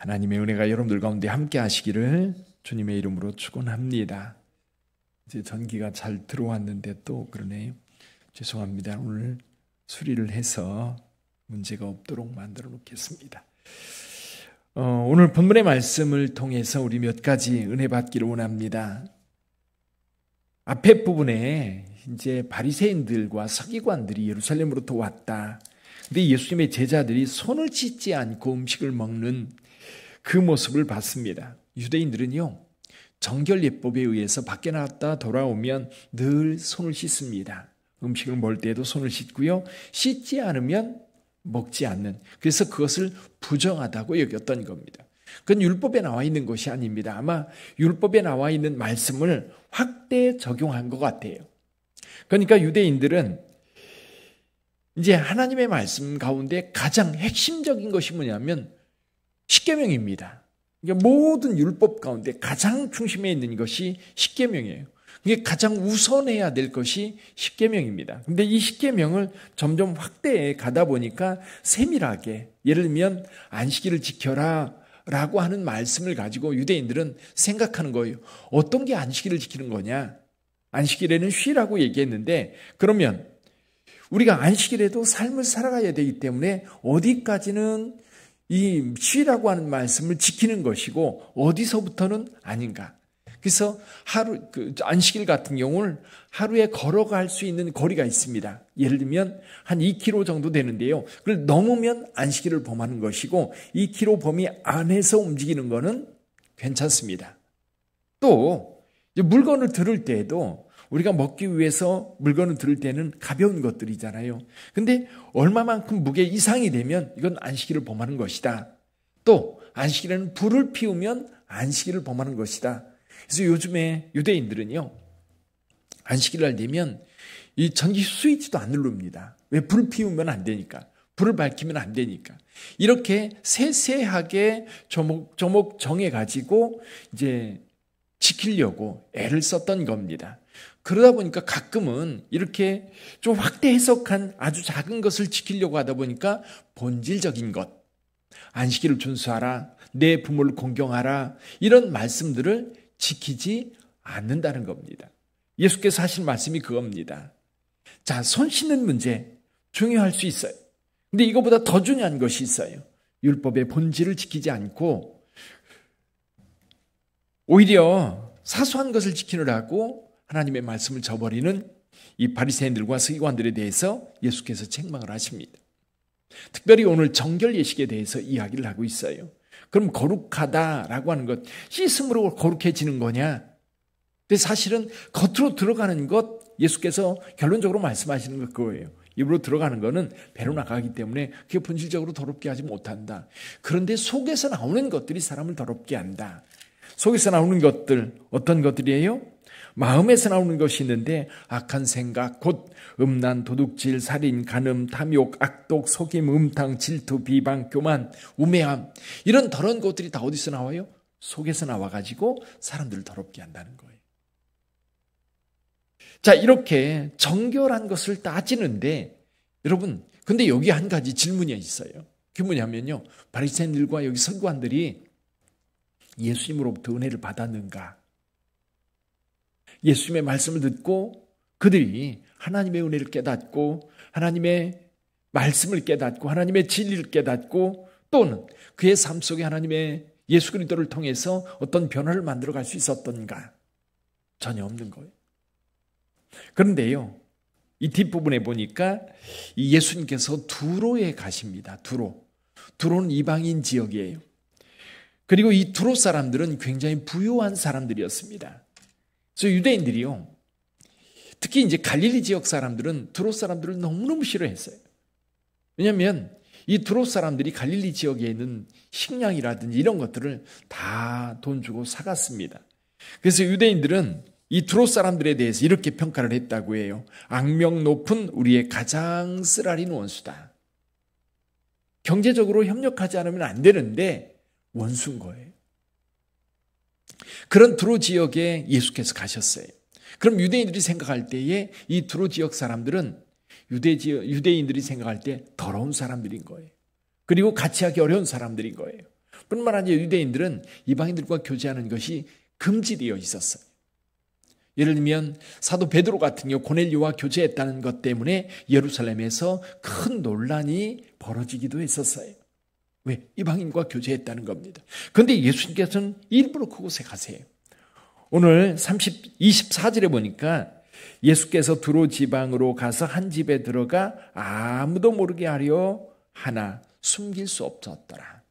하나님의 은혜가 여러분들 가운데 함께 하시기를 주님의 이름으로 축원합니다. 이제 전기가 잘 들어왔는데 또 그러네요. 죄송합니다. 오늘 수리를 해서 문제가 없도록 만들어 놓겠습니다. 오늘 본문의 말씀을 통해서 우리 몇 가지 은혜 받기를 원합니다. 앞에 부분에 이제 바리새인들과 서기관들이 예루살렘으로부터 왔다. 근데 예수님의 제자들이 손을 씻지 않고 음식을 먹는 그 모습을 봤습니다. 유대인들은요, 정결 예법에 의해서 밖에 나갔다 돌아오면 늘 손을 씻습니다. 음식을 먹을 때에도 손을 씻고요, 씻지 않으면 먹지 않는, 그래서 그것을 부정하다고 여겼던 겁니다. 그건 율법에 나와 있는 것이 아닙니다. 아마 율법에 나와 있는 말씀을 확대 적용한 것 같아요. 그러니까 유대인들은 이제 하나님의 말씀 가운데 가장 핵심적인 것이 뭐냐면 십계명입니다. 그러니까 모든 율법 가운데 가장 중심에 있는 것이 십계명이에요. 이게 가장 우선해야 될 것이 십계명입니다. 그런데 이 십계명을 점점 확대해 가다 보니까 세밀하게, 예를 들면 안식일을 지켜라 라고 하는 말씀을 가지고 유대인들은 생각하는 거예요. 어떤 게 안식일을 지키는 거냐? 안식일에는 쉬라고 얘기했는데, 그러면 우리가 안식일에도 삶을 살아가야 되기 때문에 어디까지는 이 쉬라고 하는 말씀을 지키는 것이고 어디서부터는 아닌가. 그래서 안식일 같은 경우는 하루에 걸어갈 수 있는 거리가 있습니다. 예를 들면 한 2km 정도 되는데요. 그걸 넘으면 안식일을 범하는 것이고 2km 범위 안에서 움직이는 거는 괜찮습니다. 또 물건을 들을 때에도 우리가 먹기 위해서 물건을 들을 때는 가벼운 것들이잖아요. 근데 얼마만큼 무게 이상이 되면 이건 안식일을 범하는 것이다. 또 안식일에는 불을 피우면 안식일을 범하는 것이다. 그래서 요즘에 유대인들은요, 안식일 날 되면 이 전기 스위치도 안 누릅니다. 왜? 불을 피우면 안 되니까. 불을 밝히면 안 되니까. 이렇게 세세하게 조목 정해가지고 이제 지키려고 애를 썼던 겁니다. 그러다 보니까 가끔은 이렇게 좀 확대 해석한 아주 작은 것을 지키려고 하다 보니까 본질적인 것, 안식일을 준수하라, 내 부모를 공경하라, 이런 말씀들을 지키지 않는다는 겁니다. 예수께서 하신 말씀이 그겁니다. 자, 손 씻는 문제 중요할 수 있어요. 근데 이거보다 더 중요한 것이 있어요. 율법의 본질을 지키지 않고 오히려 사소한 것을 지키느라고 하나님의 말씀을 저버리는 이 바리새인들과 서기관들에 대해서 예수께서 책망을 하십니다. 특별히 오늘 정결 예식에 대해서 이야기를 하고 있어요. 그럼 거룩하다라고 하는 것, 씻음으로 거룩해지는 거냐? 근데 사실은 겉으로 들어가는 것, 예수께서 결론적으로 말씀하시는 것 그거예요. 입으로 들어가는 거는 배로 나가기 때문에 그게 본질적으로 더럽게 하지 못한다. 그런데 속에서 나오는 것들이 사람을 더럽게 한다. 속에서 나오는 것들, 어떤 것들이에요? 마음에서 나오는 것이 있는데 악한 생각, 곧 음란, 도둑질, 살인, 간음, 탐욕, 악독, 속임, 음탕, 질투, 비방, 교만, 우매함, 이런 더러운 것들이 다 어디서 나와요? 속에서 나와가지고 사람들을 더럽게 한다는 거예요. 자, 이렇게 정결한 것을 따지는데 여러분, 근데 여기 한 가지 질문이 있어요. 그게 뭐냐면요, 바리새인들과 여기 서기관들이 예수님으로부터 은혜를 받았는가? 예수님의 말씀을 듣고 그들이 하나님의 은혜를 깨닫고 하나님의 말씀을 깨닫고 하나님의 진리를 깨닫고 또는 그의 삶 속에 하나님의 예수 그리스도를 통해서 어떤 변화를 만들어갈 수 있었던가? 전혀 없는 거예요. 그런데요, 이 뒷부분에 보니까 이 예수님께서 두로에 가십니다. 두로는 이방인 지역이에요. 그리고 이 두로 사람들은 굉장히 부유한 사람들이었습니다. 그래서 유대인들이요, 특히 이제 갈릴리 지역 사람들은 두로 사람들을 너무너무 싫어했어요. 왜냐하면 이 두로 사람들이 갈릴리 지역에 있는 식량이라든지 이런 것들을 다 돈 주고 사갔습니다. 그래서 유대인들은 이 두로 사람들에 대해서 이렇게 평가를 했다고 해요. 악명 높은 우리의 가장 쓰라린 원수다. 경제적으로 협력하지 않으면 안 되는데 원수인 거예요. 그런 두로 지역에 예수께서 가셨어요. 그럼 유대인들이 생각할 때에 이 두로 지역 사람들은 유대인들이 생각할 때 더러운 사람들인 거예요. 그리고 같이 하기 어려운 사람들인 거예요. 뿐만 아니라 유대인들은 이방인들과 교제하는 것이 금지되어 있었어요. 예를 들면 사도 베드로 같은 경우 고넬료와 교제했다는 것 때문에 예루살렘에서 큰 논란이 벌어지기도 했었어요. 왜? 이방인과 교제했다는 겁니다. 그런데 예수님께서는 일부러 그곳에 가세요. 오늘 24절에 보니까 예수께서 두로 지방으로 가서 한 집에 들어가 아무도 모르게 하려 하나 숨길 수 없었더라.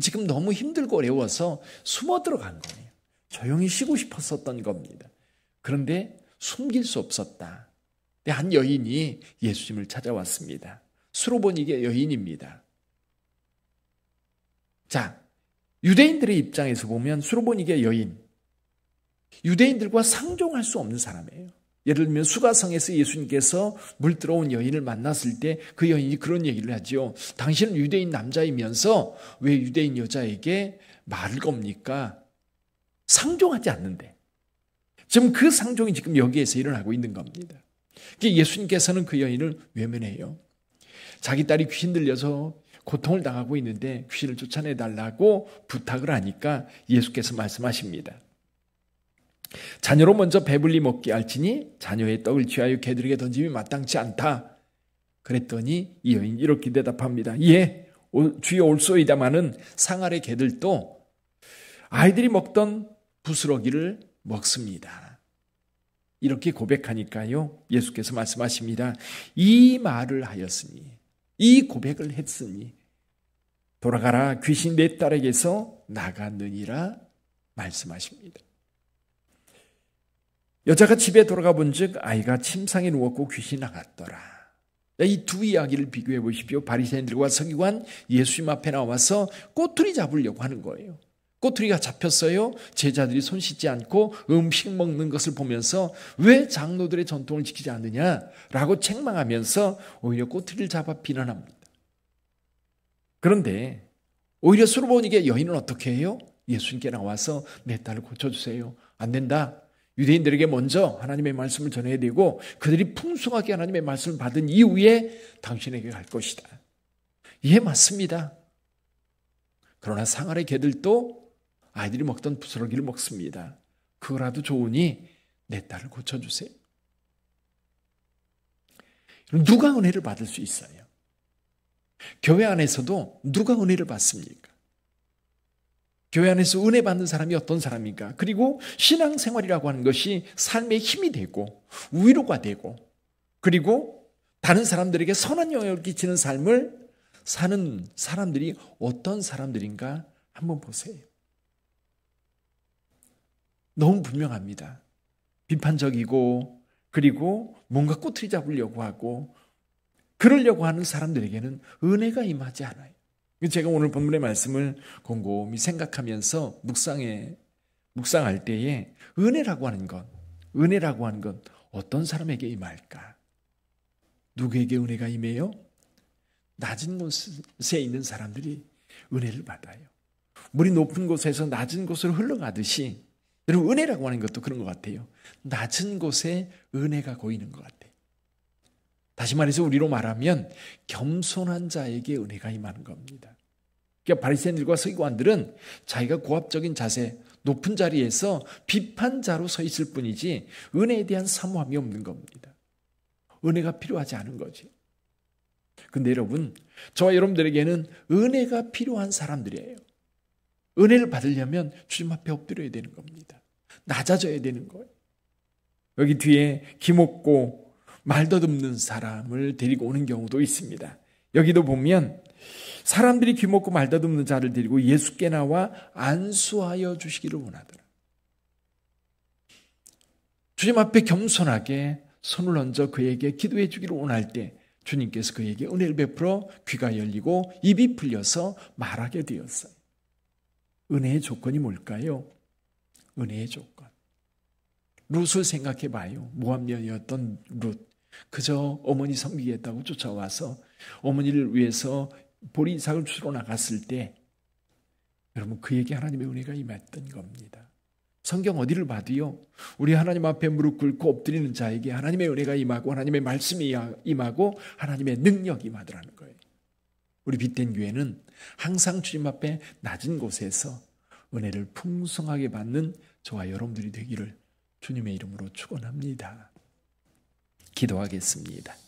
지금 너무 힘들고 어려워서 숨어 들어간 거예요. 조용히 쉬고 싶었었던 겁니다. 그런데 숨길 수 없었다. 한 여인이 예수님을 찾아왔습니다. 수로보니게 여인입니다. 자, 유대인들의 입장에서 보면 수로보니게 여인, 유대인들과 상종할 수 없는 사람이에요. 예를 들면 수가성에서 예수님께서 물 들어온 여인을 만났을 때 그 여인이 그런 얘기를 하죠. 당신은 유대인 남자이면서 왜 유대인 여자에게 말을 겁니까? 상종하지 않는데. 지금 그 상종이 지금 여기에서 일어나고 있는 겁니다. 예수님께서는 그 여인을 외면해요. 자기 딸이 귀신 들려서 고통을 당하고 있는데 귀신을 쫓아내달라고 부탁을 하니까 예수께서 말씀하십니다. 자녀로 먼저 배불리 먹게 할지니 자녀의 떡을 취하여 개들에게 던짐이 마땅치 않다. 그랬더니 이 여인이 이렇게 대답합니다. 예, 주여 올소이다마는 상아래 개들도 아이들이 먹던 부스러기를 먹습니다. 이렇게 고백하니까요, 예수께서 말씀하십니다. 이 말을 하였으니, 이 고백을 했으니 돌아가라, 귀신 내 딸에게서 나갔느니라 말씀하십니다. 여자가 집에 돌아가 본즉 아이가 침상에 누웠고 귀신이 나갔더라. 이 두 이야기를 비교해 보십시오. 바리새인들과 서기관 예수님 앞에 나와서 꼬투리 잡으려고 하는 거예요. 꼬투리가 잡혔어요. 제자들이 손 씻지 않고 음식 먹는 것을 보면서 왜 장로들의 전통을 지키지 않느냐라고 책망하면서 오히려 꼬투리를 잡아 비난합니다. 그런데 오히려 수로보니게 여인은 어떻게 해요? 예수님께 나와서 내 딸을 고쳐주세요. 안 된다. 유대인들에게 먼저 하나님의 말씀을 전해야 되고 그들이 풍성하게 하나님의 말씀을 받은 이후에 당신에게 갈 것이다. 이해 맞습니다. 그러나 상아래 개들도 아이들이 먹던 부스러기를 먹습니다. 그거라도 좋으니 내 딸을 고쳐주세요. 누가 은혜를 받을 수 있어요? 교회 안에서도 누가 은혜를 받습니까? 교회 안에서 은혜 받는 사람이 어떤 사람인가? 그리고 신앙생활이라고 하는 것이 삶의 힘이 되고 위로가 되고 그리고 다른 사람들에게 선한 영향을 끼치는 삶을 사는 사람들이 어떤 사람들인가 한번 보세요. 너무 분명합니다. 비판적이고 그리고 뭔가 꼬투리 잡으려고 하고 그러려고 하는 사람들에게는 은혜가 임하지 않아요. 제가 오늘 본문의 말씀을 곰곰이 생각하면서 묵상할 때에 은혜라고 하는 건 어떤 사람에게 임할까? 누구에게 은혜가 임해요? 낮은 곳에 있는 사람들이 은혜를 받아요. 물이 높은 곳에서 낮은 곳으로 흘러가듯이 여러분 은혜라고 하는 것도 그런 것 같아요. 낮은 곳에 은혜가 고이는 것 같아요. 다시 말해서 우리로 말하면 겸손한 자에게 은혜가 임하는 겁니다. 그러니까 바리새인들과 서기관들은 자기가 고압적인 자세, 높은 자리에서 비판자로 서 있을 뿐이지 은혜에 대한 사모함이 없는 겁니다. 은혜가 필요하지 않은 거지. 근데 여러분, 저와 여러분들에게는 은혜가 필요한 사람들이에요. 은혜를 받으려면 주님 앞에 엎드려야 되는 겁니다. 낮아져야 되는 거예요. 여기 뒤에 기먹고 말 더듬는 사람을 데리고 오는 경우도 있습니다. 여기도 보면 사람들이 귀먹고 말 더듬는 자를 데리고 예수께 나와 안수하여 주시기를 원하더라. 주님 앞에 겸손하게 손을 얹어 그에게 기도해 주기를 원할 때 주님께서 그에게 은혜를 베풀어 귀가 열리고 입이 풀려서 말하게 되었어요. 은혜의 조건이 뭘까요? 은혜의 조건. 룻을 생각해 봐요. 모압녀였던 룻. 그저 어머니 섬기겠다고 쫓아와서 어머니를 위해서 보리 이삭을 주러 나갔을 때 여러분 그에게 하나님의 은혜가 임했던 겁니다. 성경 어디를 봐도요. 우리 하나님 앞에 무릎 꿇고 엎드리는 자에게 하나님의 은혜가 임하고 하나님의 말씀이 임하고 하나님의 능력이 임하더라는 거예요. 우리 빛된 교회는 항상 주님 앞에 낮은 곳에서 은혜를 풍성하게 받는 저와 여러분들이 되기를 주님의 이름으로 축원합니다. 기도하겠습니다.